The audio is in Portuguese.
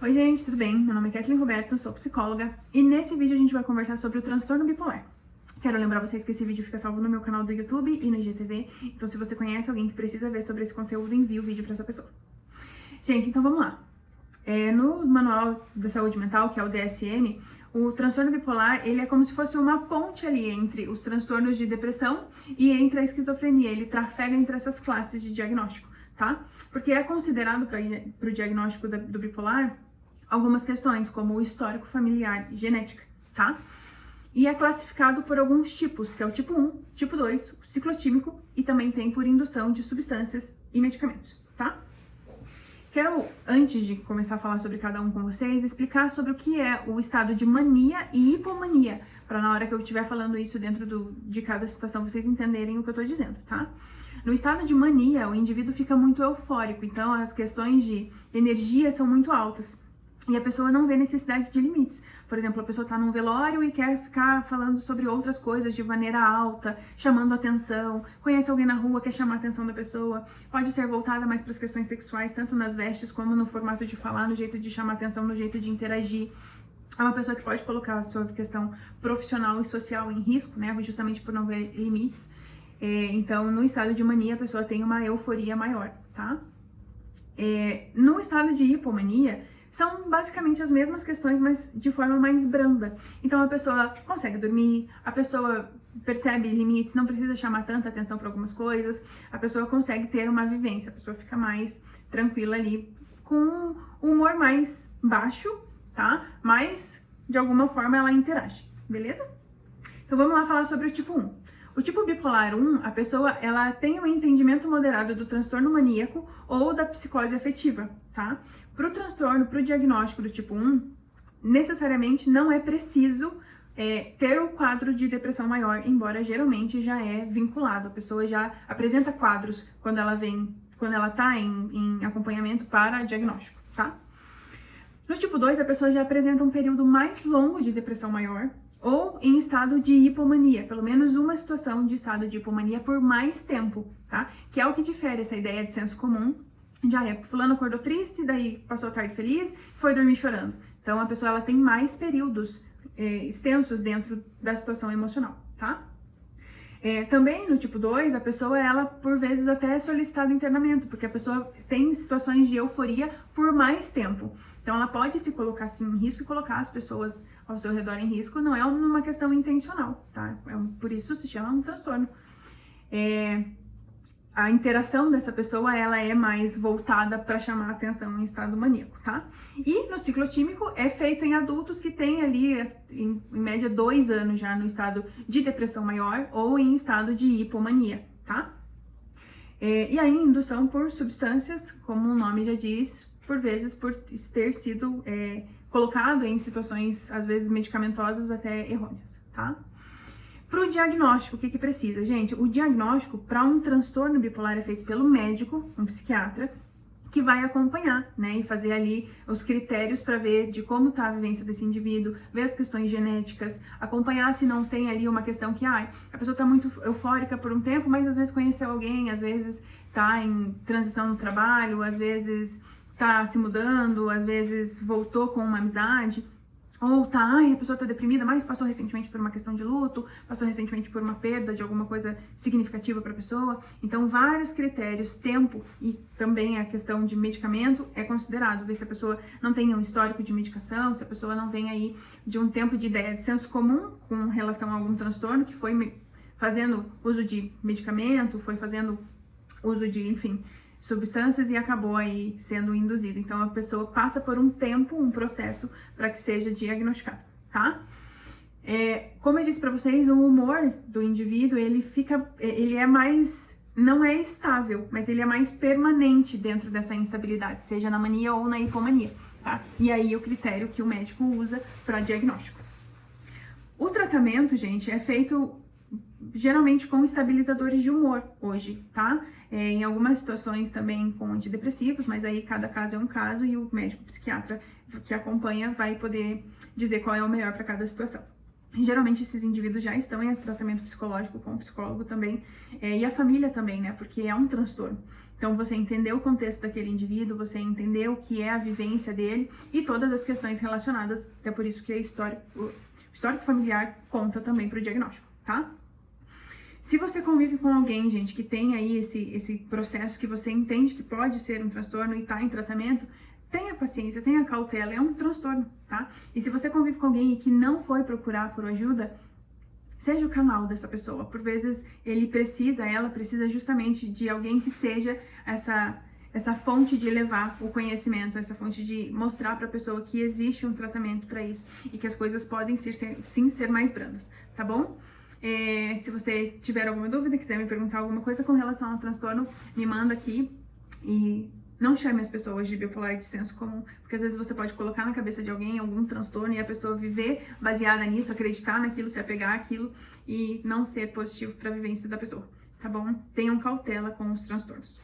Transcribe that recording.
Oi gente, tudo bem? Meu nome é Kathleen Roberto, sou psicóloga e nesse vídeo a gente vai conversar sobre o transtorno bipolar. Quero lembrar vocês que esse vídeo fica salvo no meu canal do YouTube e no IGTV, então se você conhece alguém que precisa ver sobre esse conteúdo, envie o vídeo para essa pessoa. Gente, então vamos lá. No Manual da Saúde Mental, que é o DSM, o transtorno bipolar, ele é como se fosse uma ponte ali entre os transtornos de depressão e entre a esquizofrenia, ele trafega entre essas classes de diagnóstico, tá? Porque é considerado para o diagnóstico do bipolar algumas questões, como o histórico familiar e genética, tá? E é classificado por alguns tipos, que é o tipo 1, tipo 2, o ciclotímico e também tem por indução de substâncias e medicamentos, tá? Quero, antes de começar a falar sobre cada um com vocês, explicar sobre o que é o estado de mania e hipomania, para na hora que eu estiver falando isso dentro de cada situação vocês entenderem o que eu tô dizendo, tá? No estado de mania, o indivíduo fica muito eufórico, então as questões de energia são muito altas. E a pessoa não vê necessidade de limites. Por exemplo, a pessoa está num velório e quer ficar falando sobre outras coisas de maneira alta, chamando atenção, conhece alguém na rua, quer chamar a atenção da pessoa, pode ser voltada mais para as questões sexuais, tanto nas vestes como no formato de falar, no jeito de chamar atenção, no jeito de interagir. É uma pessoa que pode colocar a sua questão profissional e social em risco, né, justamente por não ver limites. Então, no estado de mania, a pessoa tem uma euforia maior, tá? No estado de hipomania, são basicamente as mesmas questões, mas de forma mais branda. Então a pessoa consegue dormir, a pessoa percebe limites, não precisa chamar tanta atenção para algumas coisas, a pessoa consegue ter uma vivência, a pessoa fica mais tranquila ali, com o humor mais baixo, tá? Mas de alguma forma ela interage, beleza? Então vamos lá falar sobre o tipo 1. O tipo bipolar 1, a pessoa ela tem um entendimento moderado do transtorno maníaco ou da psicose afetiva, tá? Para o transtorno, para o diagnóstico do tipo 1, necessariamente não é preciso ter o quadro de depressão maior, embora geralmente já é vinculado. A pessoa já apresenta quadros quando ela tá em acompanhamento para diagnóstico, tá? No tipo 2, a pessoa já apresenta um período mais longo de depressão maior, ou em estado de hipomania, pelo menos uma situação de estado de hipomania por mais tempo, tá? Que é o que difere essa ideia de senso comum. Já fulano acordou triste, daí passou a tarde feliz, foi dormir chorando. Então a pessoa ela tem mais períodos extensos dentro da situação emocional, tá? Também no tipo 2, a pessoa ela por vezes até é solicitada internamento, porque a pessoa tem situações de euforia por mais tempo. Então ela pode se colocar assim em risco e colocar as pessoas ao seu redor em risco, não é uma questão intencional, tá? Por isso se chama um transtorno. A interação dessa pessoa, ela é mais voltada para chamar a atenção em estado maníaco, tá? E no ciclotímico é feito em adultos que têm ali, em média, 2 anos já no estado de depressão maior ou em estado de hipomania, tá? E aí, indução por substâncias, como o nome já diz, por vezes por ter sido colocado em situações, às vezes, medicamentosas até errôneas, tá? Para o diagnóstico, o que precisa? Gente, o diagnóstico para um transtorno bipolar é feito pelo médico, um psiquiatra, que vai acompanhar, né, e fazer ali os critérios para ver de como está a vivência desse indivíduo, ver as questões genéticas, acompanhar se não tem ali uma questão que, a pessoa está muito eufórica por um tempo, mas às vezes conheceu alguém, às vezes está em transição no trabalho, às vezes está se mudando, às vezes voltou com uma amizade. Ou a pessoa tá deprimida, mas passou recentemente por uma questão de luto, passou recentemente por uma perda de alguma coisa significativa para a pessoa. Então, vários critérios, tempo e também a questão de medicamento é considerado. Ver se a pessoa não tem um histórico de medicação, se a pessoa não vem aí de um tempo de ideia de senso comum com relação a algum transtorno, que foi fazendo uso de medicamento, foi fazendo uso de, enfim, substâncias e acabou aí sendo induzido. Então a pessoa passa por um tempo, um processo para que seja diagnosticado, tá? Como eu disse para vocês, o humor do indivíduo, ele é mais, não é estável, mas ele é mais permanente dentro dessa instabilidade, seja na mania ou na hipomania, tá? E aí o critério que o médico usa para diagnóstico. O tratamento, gente, é feito geralmente com estabilizadores de humor hoje, tá? Em algumas situações também com antidepressivos, mas aí cada caso é um caso e o médico psiquiatra que acompanha vai poder dizer qual é o melhor para cada situação. Geralmente esses indivíduos já estão em tratamento psicológico com o psicólogo também, e a família também, né? Porque é um transtorno. Então, você entender o contexto daquele indivíduo, você entender o que é a vivência dele e todas as questões relacionadas, até por isso que o histórico familiar conta também para o diagnóstico, tá? Se você convive com alguém, gente, que tem aí esse processo que você entende que pode ser um transtorno e tá em tratamento, tenha paciência, tenha cautela, é um transtorno, tá? E se você convive com alguém que não foi procurar por ajuda, seja o canal dessa pessoa. Por vezes ela precisa justamente de alguém que seja essa fonte de levar o conhecimento, essa fonte de mostrar para a pessoa que existe um tratamento para isso e que as coisas podem sim ser mais brandas, tá bom? Se você tiver alguma dúvida, quiser me perguntar alguma coisa com relação ao transtorno, me manda aqui e não chame as pessoas de bipolar de senso comum, porque às vezes você pode colocar na cabeça de alguém algum transtorno e a pessoa viver baseada nisso, acreditar naquilo, se apegar àquilo e não ser positivo para a vivência da pessoa, tá bom? Tenham cautela com os transtornos.